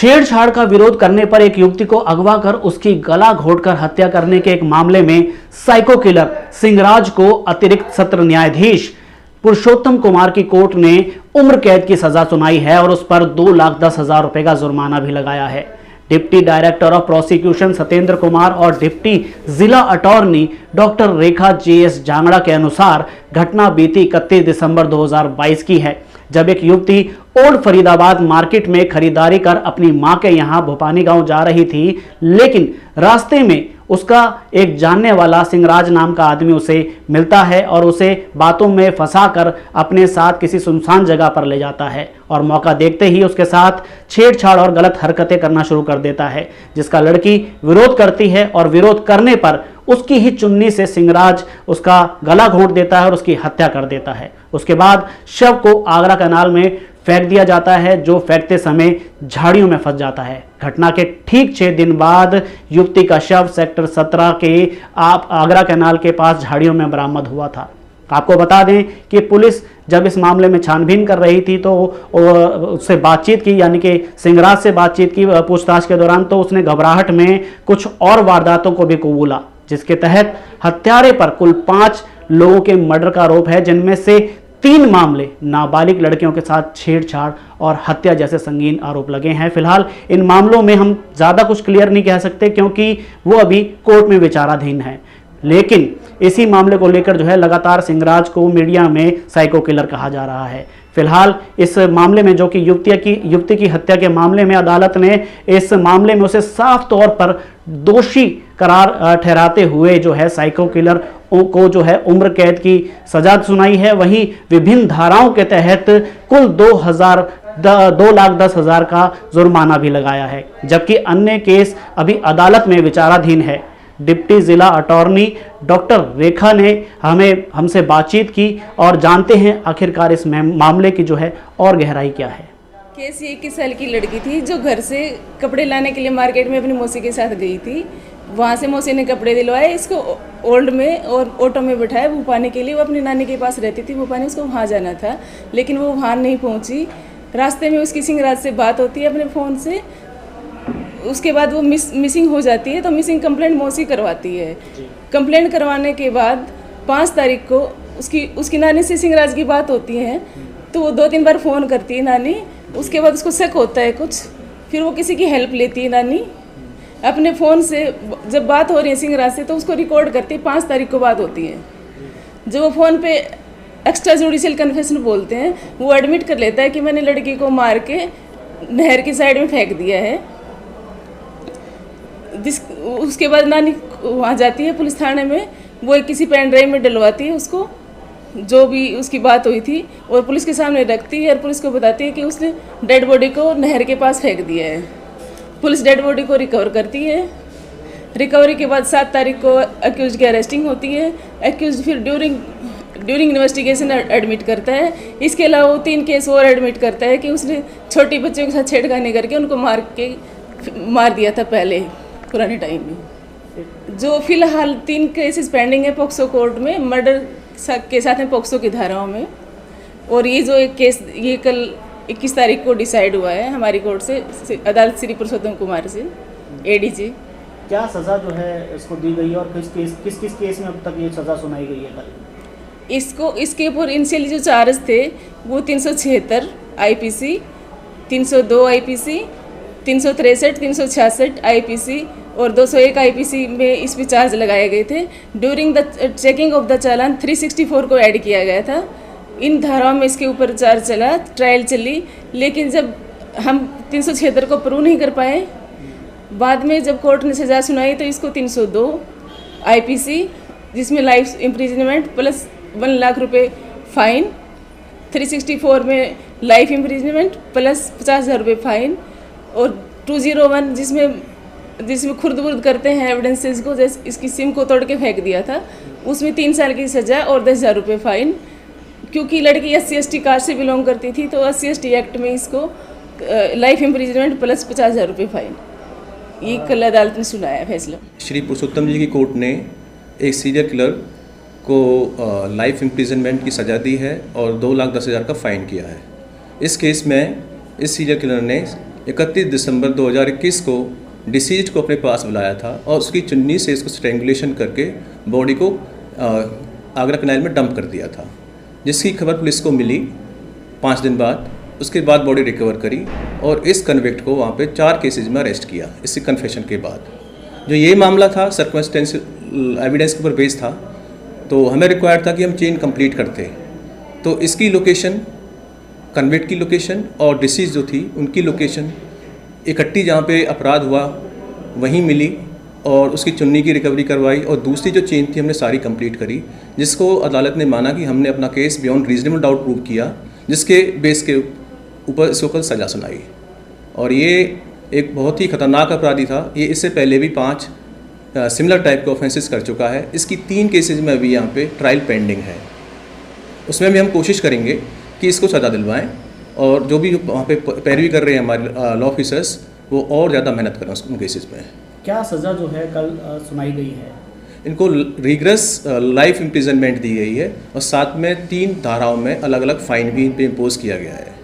छेड़छाड़ का विरोध करने पर एक युवती को अगवा कर उसकी गला घोंटकर हत्या करने के एक मामले में साइको किलर सिंहराज को अतिरिक्त सत्र न्यायाधीश पुरुषोत्तम कुमार की कोर्ट ने उम्र कैद की सजा सुनाई है और उस पर 2,10,000 रुपए का जुर्माना भी लगाया है। Deputy director of prosecution Satyendra Kumar और डिप्टी जिला अटॉर्नी डॉक्टर रेखा JS जांगड़ा के अनुसार घटना बीती 31 दिसंबर 2022 की है, जब एक युवती ओल्ड फरीदाबाद मार्केट में खरीदारी कर अपनी मां के यहां भोपानी गांव जा रही थी, लेकिन रास्ते में उसका एक जानने वाला सिंहराज नाम का आदमी उसे मिलता है और उसे बातों में फंसाकर अपने साथ किसी सुनसान जगह पर ले जाता है और मौका देखते ही उसके साथ छेड़छाड़ और गलत हरकतें करना शुरू कर देता है, जिसका लड़की विरोध करती है और विरोध करने पर उसकी ही चुन्नी से सिंहराज उसका गला घोंट देता है और उसकी हत्या कर देता है। उसके बाद शव को आगरा कैनाल में फेंक दिया जाता है, जो फेंकते समय झाड़ियों में फंस जाता है। घटना के ठीक 6 दिन बाद युवती का शव सेक्टर 17 के आगरा कैनाल के पास झाड़ियों में बरामद हुआ था। आपको बता दें कि पुलिस जब इस मामले में छानबीन कर रही थी तो उससे बातचीत की, यानी कि सिंहराज से बातचीत की पूछताछ के दौरान, तो उसने घबराहट में कुछ और वारदातों को भी कबूला, जिसके तहत हत्यारे पर कुल 5 लोगों के मर्डर का आरोप है, जिनमें से 3 मामले नाबालिग लड़कियों के साथ छेड़छाड़ और हत्या जैसे संगीन आरोप लगे हैं। फिलहाल इन मामलों में हम ज़्यादा कुछ क्लियर नहीं कह सकते क्योंकि वो अभी कोर्ट में विचाराधीन है, लेकिन इसी मामले को लेकर जो है लगातार सिंहराज को मीडिया में साइको किलर कहा जा रहा है। फिलहाल इस मामले में, जो कि युवती की हत्या के मामले में, अदालत ने इस मामले में उसे साफ तौर पर दोषी करार ठहराते हुए जो है साइको किलर को जो है उम्र कैद की सजा सुनाई है। वहीं विभिन्न धाराओं के तहत कुल 2,10,000 का जुर्माना भी लगाया है, जबकि अन्य केस अभी अदालत में विचाराधीन है। डिप्टी जिला अटॉर्नी डॉक्टर रेखा ने हमसे बातचीत की और जानते हैं आखिरकार इस मामले की जो है और गहराई क्या है। केस 21 साल की लड़की थी जो घर से कपड़े लाने के लिए मार्केट में अपनी मौसी के साथ गई थी। वहाँ से मौसी ने कपड़े दिलवाए, इसको ओल्ड में और ऑटो में बिठाया भोपानी के लिए। वो अपनी नानी के पास रहती थी भोपानी, उसको वहाँ जाना था, लेकिन वो वहाँ नहीं पहुँची। रास्ते में उसकी सिंहराज से बात होती है अपने फ़ोन से, उसके बाद वो मिसिंग हो जाती है, तो मिसिंग कंप्लेंट मौसी करवाती है। कंप्लेंट करवाने के बाद 5 तारीख को उसकी नानी से सिंहराज की बात होती है, तो वो 2-3 बार फ़ोन करती है नानी। उसके बाद उसको शक होता है कुछ, फिर वो किसी की हेल्प लेती है नानी अपने फ़ोन से। जब बात हो रही है सिंहराज से तो उसको रिकॉर्ड करती है। 5 तारीख को बात होती है, जो वो फ़ोन पे एक्स्ट्रा जुडिशियल कन्फेशन बोलते हैं, वो एडमिट कर लेता है कि मैंने लड़की को मार के नहर की साइड में फेंक दिया है। उसके बाद नानी वहाँ जाती है पुलिस थाने में, वो किसी पेन ड्राइव में डलवाती है उसको, जो भी उसकी बात हुई थी, और पुलिस के सामने रखती है और पुलिस को बताती है कि उसने डेड बॉडी को नहर के पास फेंक दिया है। पुलिस डेड बॉडी को रिकवर करती है। रिकवरी के बाद 7 तारीख को अक्यूज की अरेस्टिंग होती है। अक्यूज फिर ड्यूरिंग इन्वेस्टिगेशन एडमिट करता है। इसके अलावा वो 3 केस और एडमिट करता है कि उसने छोटी बच्चों के साथ छेड़खानी करके उनको मार दिया था पहले पुराने टाइम में। जो फिलहाल 3 केसेस पेंडिंग है पॉक्सो कोर्ट में, मर्डर के साथ में पॉक्सो की धाराओं में। और ये जो एक केस ये कल 21 तारीख को डिसाइड हुआ है हमारी कोर्ट से, अदालत श्री पुरुषोत्तम कुमार से ADG। क्या सज़ा जो है इसको दी गई है और किस केस में अब तक ये सज़ा सुनाई गई है? इसके ऊपर इनिशियली जो चार्ज थे वो 376 IPC, 302 IPC, 363, 366 IPC और 201 IPC में इस पर चार्ज लगाए गए थे। During the checking of the challan 364 को ऐड किया गया था। इन धाराओं में इसके ऊपर चार्ज चला, ट्रायल चली, लेकिन जब हम 376 को प्रूव नहीं कर पाए, बाद में जब कोर्ट ने सज़ा सुनाई तो इसको 302 IPC, जिसमें लाइफ इम्प्रिजनमेंट प्लस 1 लाख रुपए फाइन, 364 में लाइफ इम्प्रिजनमेंट प्लस 50,000 रुपये फाइन, और 201 जिसमें खुर्द-बुर्द करते हैं एविडेंसेस को, जैसे इसकी सिम को तोड़ के फेंक दिया था, उसमें 3 साल की सज़ा और 10,000 रुपये फाइन। क्योंकि लड़की SC/ST कास्ट से बिलोंग करती थी, तो SC/ST एक्ट में इसको लाइफ इम्प्रिजनमेंट प्लस 50,000 रुपये फाइन। ये कल अदालत ने सुनाया फैसला। श्री पुरुषोत्तम जी की कोर्ट ने एक सीरियल किलर को लाइफ इम्प्रिजनमेंट की सज़ा दी है और 2,10,000 का फ़ाइन किया है। इस केस में इस सीरियल किलर ने 31 दिसंबर 2021 को डिसीज को अपने पास बुलाया था और उसकी चुन्नी से इसको स्ट्रेंगुलेशन करके बॉडी को आगरा कैनाल में डंप कर दिया था, जिसकी खबर पुलिस को मिली 5 दिन बाद। उसके बाद बॉडी रिकवर करी और इस कन्विक्ट को वहाँ पे 4 केसेज में अरेस्ट किया इसकी कन्फेशन के बाद। जो ये मामला था सर्कमस्टेंशियल एविडेंस के ऊपर बेस था, तो हमें रिक्वायर्ड था कि हम चेन कंप्लीट करते। तो इसकी लोकेशन, कन्विक्ट की लोकेशन और डिसीज जो थी उनकी लोकेशन इकट्ठी जहाँ पे अपराध हुआ वहीं मिली और उसकी चुन्नी की रिकवरी करवाई और दूसरी जो चेन थी हमने सारी कंप्लीट करी, जिसको अदालत ने माना कि हमने अपना case beyond reasonable doubt prove किया, जिसके बेस के ऊपर इसके ऊपर सज़ा सुनाई। और ये एक बहुत ही ख़तरनाक अपराधी था। ये इससे पहले भी 5 सिमिलर टाइप के ऑफेंसेस कर चुका है। इसकी 3 केसेज में अभी यहाँ पे ट्रायल पेंडिंग है। उसमें भी हम कोशिश करेंगे कि इसको सज़ा दिलवाएं और जो भी वहाँ पे पैरवी कर रहे हैं हमारे लॉ ऑफिसर्स, वो और ज़्यादा मेहनत करें उन केसेज में। क्या सज़ा जो है कल सुनाई गई है? इनको रिग्रेस लाइफ इम्प्रिजनमेंट दी गई है और साथ में 3 धाराओं में अलग अलग फाइन भी इन पर इम्पोज किया गया है।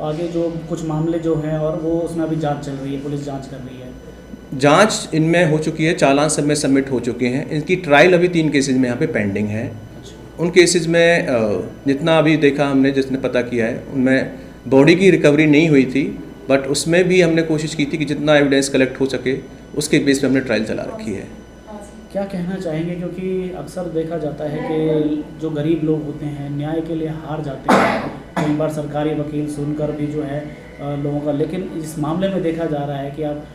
आगे जो कुछ मामले जो हैं और वो उसमें अभी जांच चल रही है, पुलिस जांच कर रही है। जांच इनमें हो चुकी है, चालान सब में सबमिट हो चुके हैं। इनकी ट्रायल अभी 3 केसेज में यहाँ पे पेंडिंग है। उन केसेज में जितना अभी देखा हमने, जिसने पता किया है, उनमें बॉडी की रिकवरी नहीं हुई थी, बट उसमें भी हमने कोशिश की थी कि जितना एविडेंस कलेक्ट हो सके उसके बेस पे हमने ट्रायल चला रखी है। क्या कहना चाहेंगे, क्योंकि अक्सर देखा जाता है कि जो गरीब लोग होते हैं न्याय के लिए हार जाते हैं, कई बार सरकारी वकील सुनकर भी जो है लोगों का, लेकिन इस मामले में देखा जा रहा है कि आप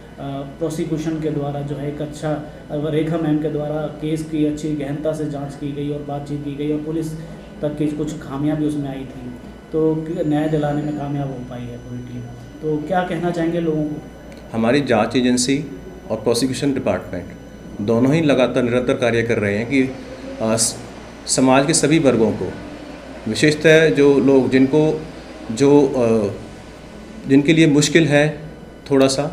प्रोसिक्यूशन के द्वारा जो है एक अच्छा, रेखा मैम के द्वारा केस की अच्छी गहनता से जांच की गई और बातचीत की गई और पुलिस तक की कुछ खामियां भी उसमें आई थी, तो न्याय दिलाने में कामयाब हो पाई है पूरी टीम। तो क्या कहना चाहेंगे लोगों को? हमारी जांच एजेंसी और प्रोसिक्यूशन डिपार्टमेंट दोनों ही लगातार निरंतर कार्य कर रहे हैं कि समाज के सभी वर्गों को, विशेषतः जो लोग जिनके लिए मुश्किल है थोड़ा सा,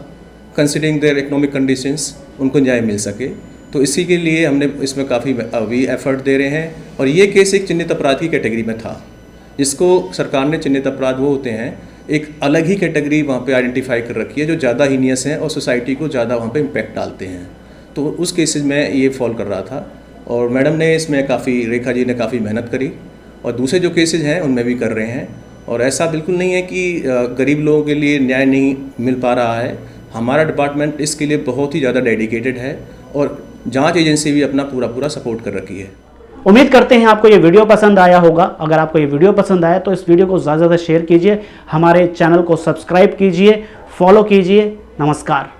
कंसिडरिंग देयर इकोनॉमिक कंडीशंस, उनको न्याय मिल सके। तो इसी के लिए हमने इसमें काफ़ी अभी एफर्ट दे रहे हैं। और ये केस एक चिन्हित अपराध की कैटेगरी में था, जिसको सरकार ने, चिन्हित अपराध वो होते हैं, एक अलग ही कैटेगरी वहाँ पे आइडेंटिफाई कर रखी है जो ज़्यादा हीनियस हैं और सोसाइटी को ज़्यादा वहाँ पे इम्पैक्ट डालते हैं। तो उस केसेस में ये फॉल कर रहा था और मैडम ने इसमें काफ़ी, रेखा जी ने काफ़ी मेहनत करी और दूसरे जो केसेज हैं उनमें भी कर रहे हैं। और ऐसा बिल्कुल नहीं है कि गरीब लोगों के लिए न्याय नहीं मिल पा रहा है। हमारा डिपार्टमेंट इसके लिए बहुत ही ज़्यादा डेडिकेटेड है और जांच एजेंसी भी अपना पूरा सपोर्ट कर रखी है। उम्मीद करते हैं आपको ये वीडियो पसंद आया होगा। अगर आपको ये वीडियो पसंद आया तो इस वीडियो को ज़्यादा से ज़्यादा शेयर कीजिए, हमारे चैनल को सब्सक्राइब कीजिए, फॉलो कीजिए। नमस्कार।